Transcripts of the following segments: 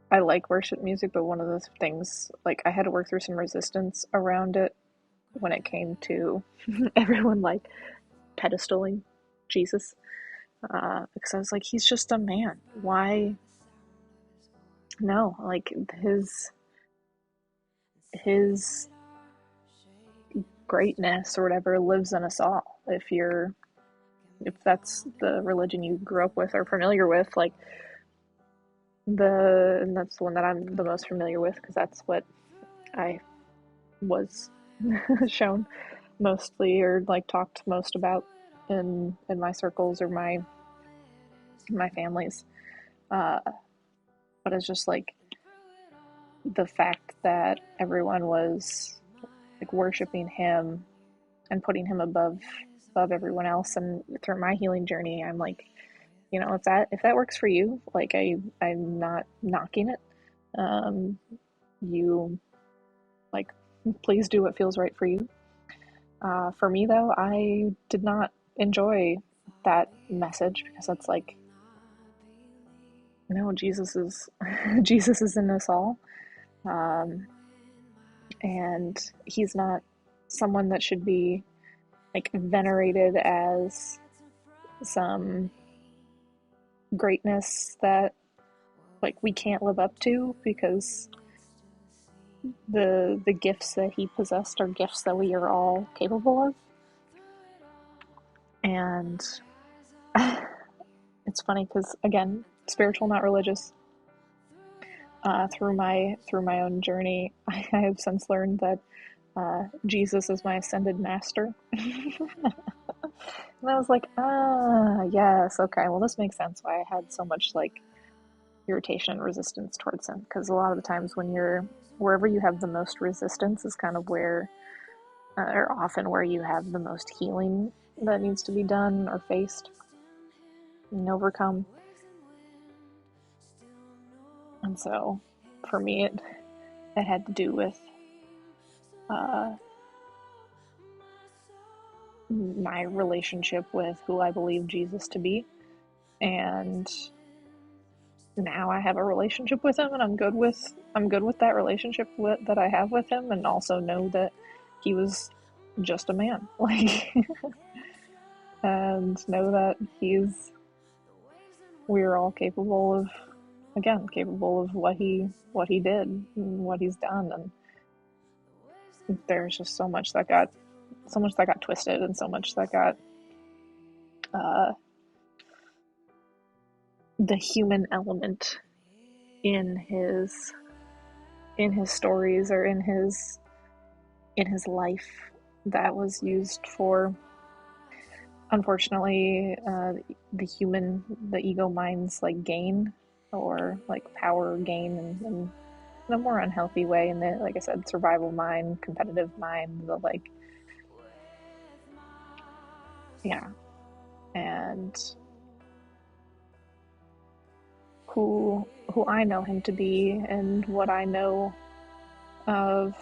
I like worship music, but one of the things, like, I had to work through some resistance around it when it came to everyone like pedestaling Jesus. Because I was like, he's just a man. Why? No, like his greatness or whatever lives in us all. If that's the religion you grew up with or familiar with, like and that's the one that I'm the most familiar with because that's what I was shown mostly or like talked most about in my circles or my families. Uh, but it's just like the fact that everyone was like worshiping him and putting him above everyone else. And through my healing journey, I'm like, if that works for you, like I'm not knocking it. Um, you like please do what feels right for you. For me though, I did not enjoy that message because that's like, no, Jesus is Jesus is in us all. Um, and he's not someone that should be like venerated as some greatness that like we can't live up to because the gifts that he possessed are gifts that we are all capable of. And it's funny because again, spiritual, not religious. Through my own journey, I have since learned that Jesus is my ascended master. And I was like, yes, okay, well, this makes sense why I had so much like irritation and resistance towards him. Because a lot of the times when you're wherever you have the most resistance is kind of where, or often where you have the most healing that needs to be done or faced and overcome. And so for me, it had to do with uh, my relationship with who I believe Jesus to be. And now I have a relationship with him and I'm good with that relationship that I have with him, and also know that he was just a man. Like and know that we're all capable of what he did and what he's done. And there's just so much that got twisted and so much that got uh the human element in his stories or in his life that was used for, unfortunately, the ego mind's like gain or like power gain in a more unhealthy way. And the, like I said, survival mind, competitive mind, the like, yeah. And who I know him to be and what I know of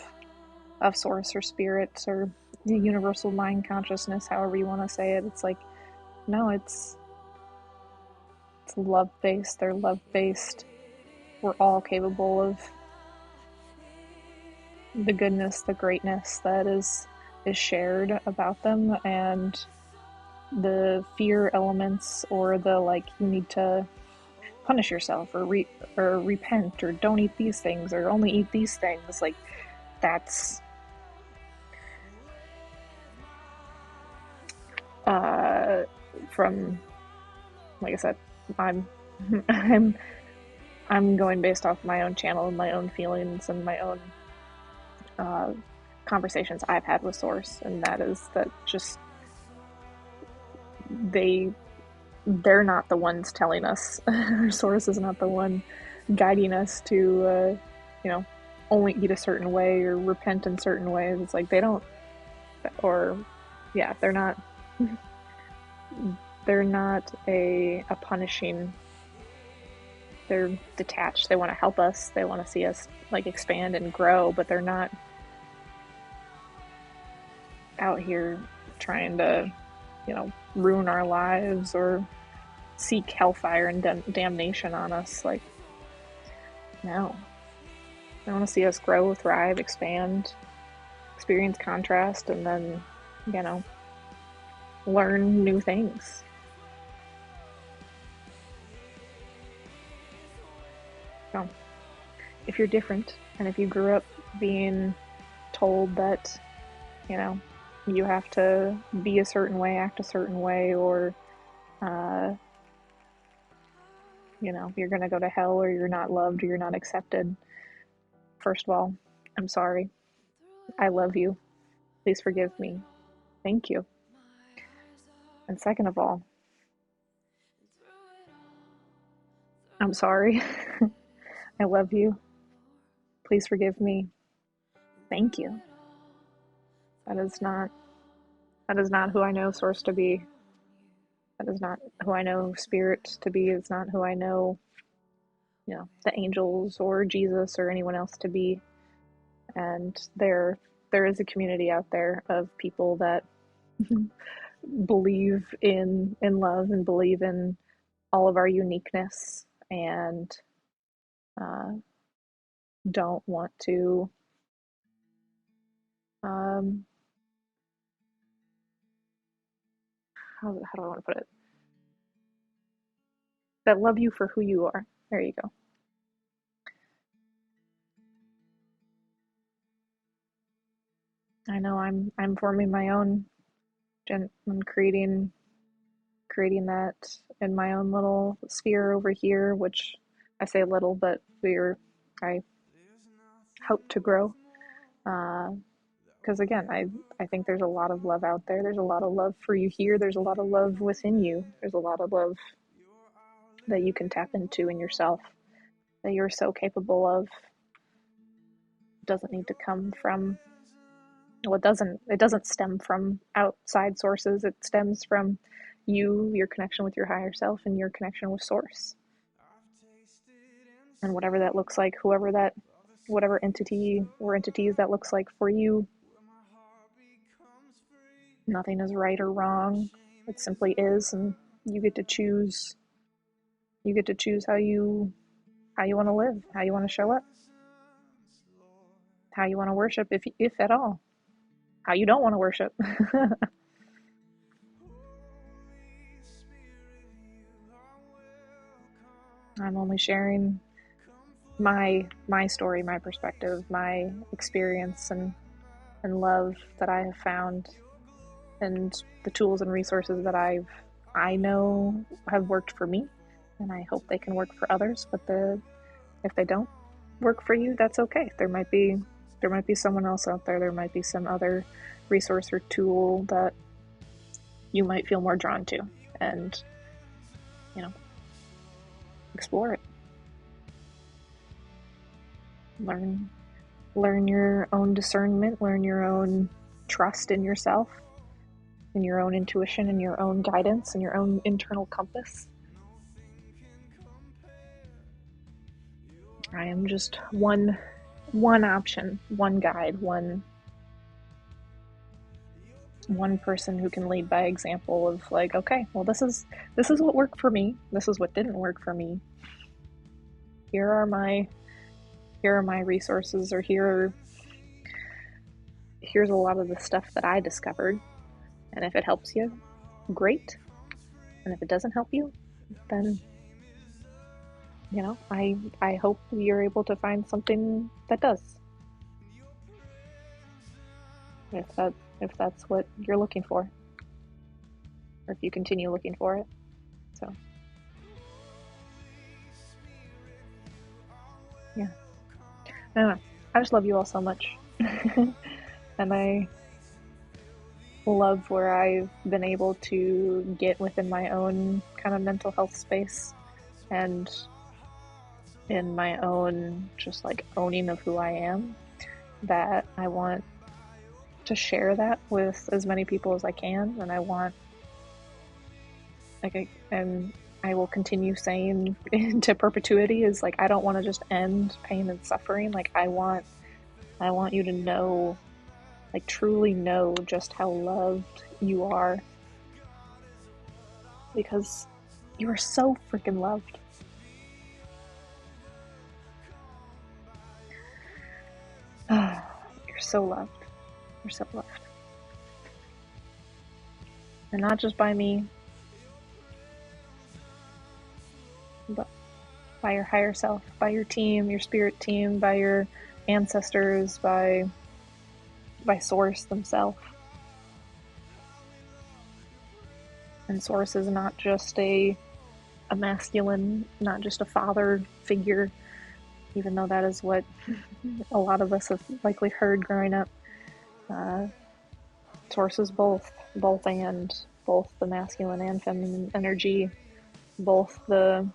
source or spirits or the universal mind consciousness, however you want to say it, it's like, no, it's love based. They're love based. We're all capable of the goodness, the greatness that is shared about them. And the fear elements or the like, you need to punish yourself or repent or don't eat these things or only eat these things, like that's uh from, like I said, I'm I'm I'm going based off my own channel and my own feelings and my own uh, conversations I've had with Source, and that is that just they they're not the ones telling us. Source is not the one guiding us to only eat a certain way or repent in certain ways. It's like they don't, or yeah, they're not a punishing. They're detached. They want to help us. They want to see us like expand and grow, but they're not out here trying to, ruin our lives or seek hellfire and damnation on us. Like, No. I want to see us grow, thrive, expand, experience contrast, and then, you know, learn new things. So, if you're different, and if you grew up being told that, you know, you have to be a certain way, act a certain way, or, uh, you know, you're going to go to hell, or you're not loved, or you're not accepted, first of all, I'm sorry. I love you. Please forgive me. Thank you. And second of all, I'm sorry. I love you. Please forgive me. Thank you. That is not that is not who I know Source to be. That is not who I know Spirit to be. It's not who I know, you know, the angels or Jesus or anyone else to be. And there is a community out there of people that believe in love and believe in all of our uniqueness and uh, don't want to um, how do I want to put it? That love you for who you are. There you go. I know I'm forming my own I'm creating that in my own little sphere over here, which I say little, but I hope to grow. Because again, I think there's a lot of love out there. There's a lot of love for you here. There's a lot of love within you. There's a lot of love that you can tap into in yourself that you're so capable of. It doesn't need to come from well, it doesn't stem from outside sources. It stems from you, your connection with your higher self, and your connection with Source. And whatever that looks like, whatever entity or entities that looks like for you, nothing is right or wrong. It simply is, and you get to choose. You get to choose how you want to live, how you want to show up, how you want to worship, if at all, how you don't want to worship. I'm only sharing my story, my perspective, my experience and love that I have found, and the tools and resources that I know have worked for me, and I hope they can work for others. But if they don't work for you, that's okay. There might be someone else out there. There might be some other resource or tool that you might feel more drawn to, and you know, explore it. Learn learn your own discernment, learn your own trust in yourself, in your own intuition, in your own guidance, in your own internal compass. I am just one option, one guide, one person who can lead by example of like, okay, well this is what worked for me. This is what didn't work for me. Here are my resources, or here's a lot of the stuff that I discovered. And if it helps you, great. And if it doesn't help you, then you know, I hope you're able to find something that does. If that's what you're looking for, or if you continue looking for it. So yeah, I don't know. I just love you all so much, and I love where I've been able to get within my own kind of mental health space and in my own just like owning of who I am. That I want to share that with as many people as I can, and I want and I will continue saying into perpetuity is like I don't want to just end pain and suffering. Like I want you to know, like truly know just how loved you are, because you are so freaking loved. so loved. We're so loved. And not just by me, but by your higher self, by your team, your spirit team, by your ancestors, by Source themselves. And Source is not just a masculine, not just a father figure, even though that is what a lot of us have likely heard growing up. Source is both the masculine and feminine energy, both the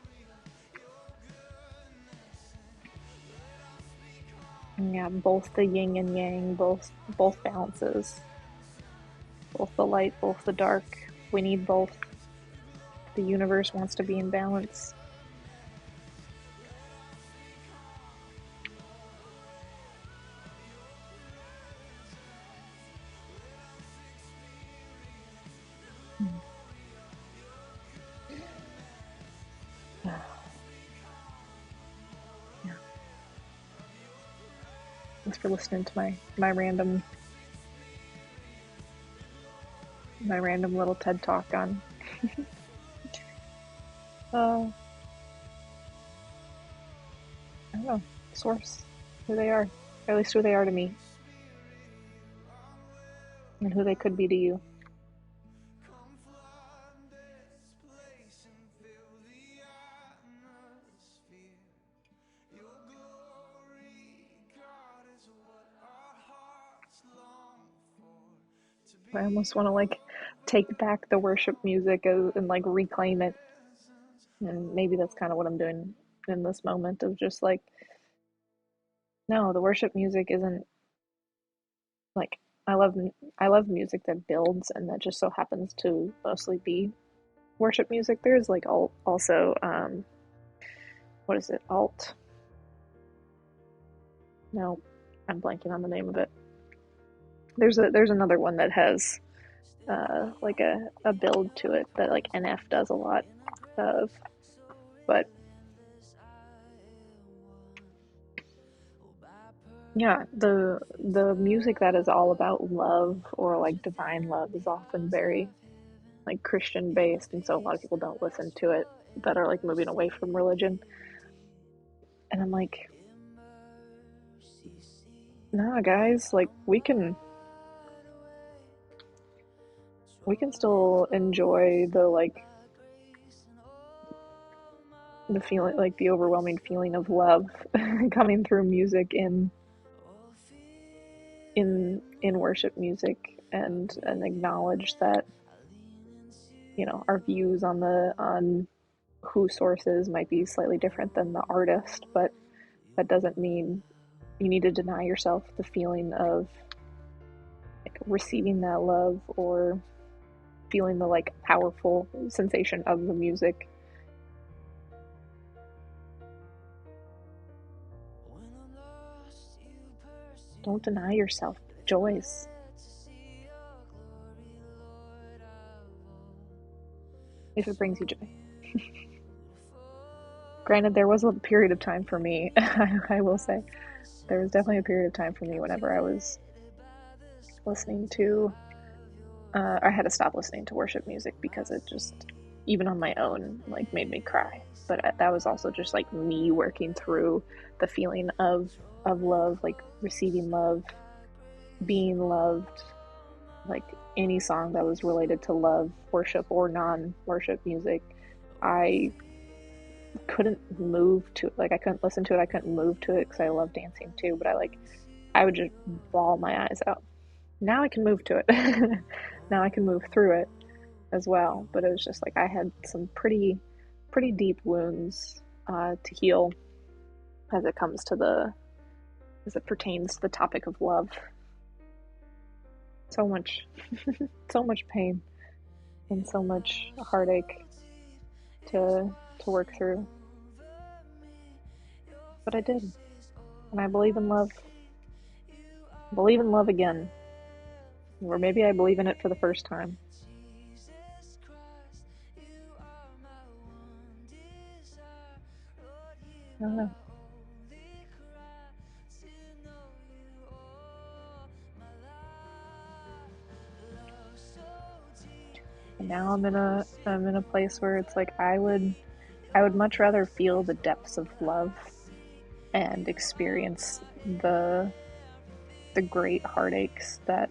yin and yang, both balances, both the light, both the dark. We need both. The universe wants to be in balance. Yeah. Thanks for listening to my random little TED talk on I don't know, Source, who they are, or at least who they are to me, and who they could be to you. I almost want to like take back the worship music and like reclaim it, and maybe that's kind of what I'm doing in this moment of just like, no, the worship music isn't like, I love music that builds and that just so happens to mostly be worship music. There's like also what is it, alt, no, I'm blanking on the name of it. There's another one that has like a build to it that like NF does a lot of, but yeah, the music that is all about love or like divine love is often very like Christian based, and so a lot of people don't listen to it that are like moving away from religion. And I'm like, nah, guys, like we can still enjoy the like the feeling, like the overwhelming feeling of love coming through music in worship music, and acknowledge that, you know, our views on who Source is might be slightly different than the artist, but that doesn't mean you need to deny yourself the feeling of like receiving that love or feeling the like powerful sensation of the music. Don't deny yourself joys. If it brings you joy. Granted, there was a period of time for me, I will say, there was definitely a period of time for me whenever I was listening to, I had to stop listening to worship music because it just, even on my own, like made me cry. But that was also just like me working through the feeling of love, like receiving love, being loved, like any song that was related to love, worship, or non-worship music. I couldn't move to it. Like I couldn't listen to it. I couldn't move to it because I love dancing too. But I would just bawl my eyes out. Now I can move to it. Now I can move through it as well. But it was just like I had some pretty deep wounds to heal as it comes to as it pertains to the topic of love. So much, so much pain and so much heartache to work through. But I did, and I believe in love. Believe in love again, or maybe I believe in it for the first time. I don't know. And now I'm in a place where it's like I would much rather feel the depths of love and experience the great heartaches that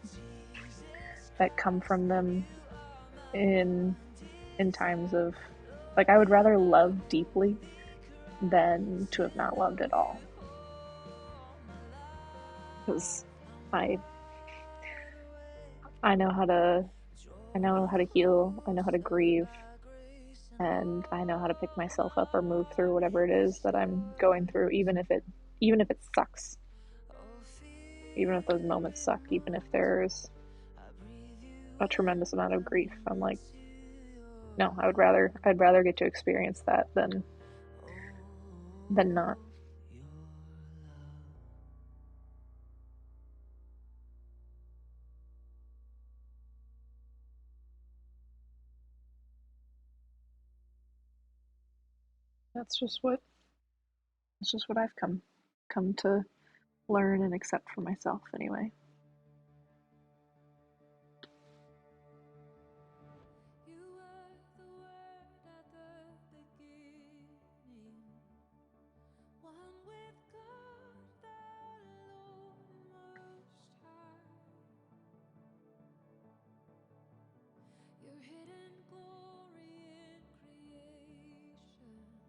come from them in times of, like, I would rather love deeply than to have not loved at all, because I I know how to I know how to heal, I know how to grieve, and I know how to pick myself up or move through whatever it is that I'm going through, even if it sucks, even if those moments suck, even if there's a tremendous amount of grief. I'm like, no, I'd rather get to experience that than not. That's just what it's just what I've come to learn and accept for myself anyway.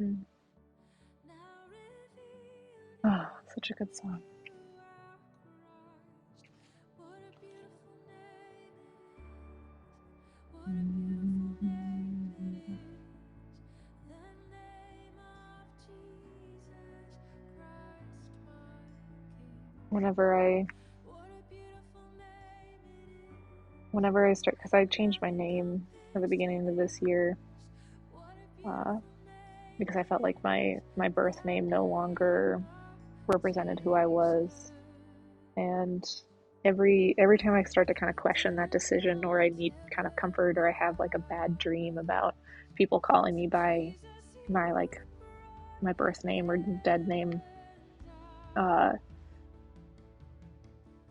Mm. Oh, such a good song. Whenever I whenever I start, because I changed my name at the beginning of this year, uh, because I felt like my birth name no longer represented who I was, and every time I start to kind of question that decision, or I need kind of comfort, or I have like a bad dream about people calling me by my like my birth name or dead name, uh,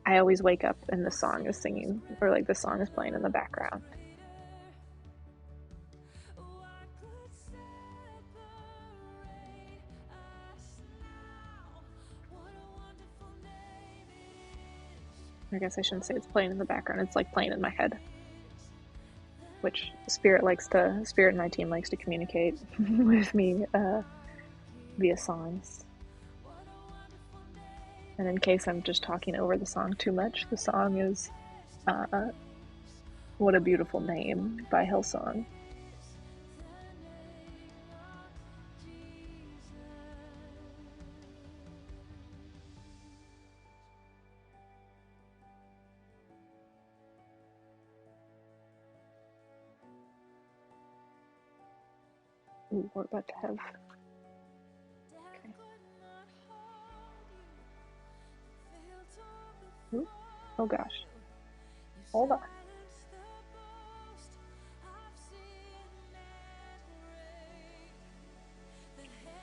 I always wake up and the song is singing, or like the song is playing in the background. I guess I shouldn't say it's playing in the background. It's like playing in my head, which Spirit and my team likes to communicate with me via songs. And in case I'm just talking over the song too much, the song is uh, "What a Beautiful Name" by Hillsong. Ooh, we're about to have. Okay. Ooh. Oh gosh. Hold on.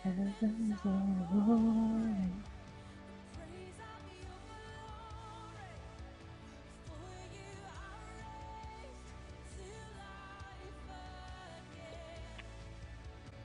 Heavens are roaring.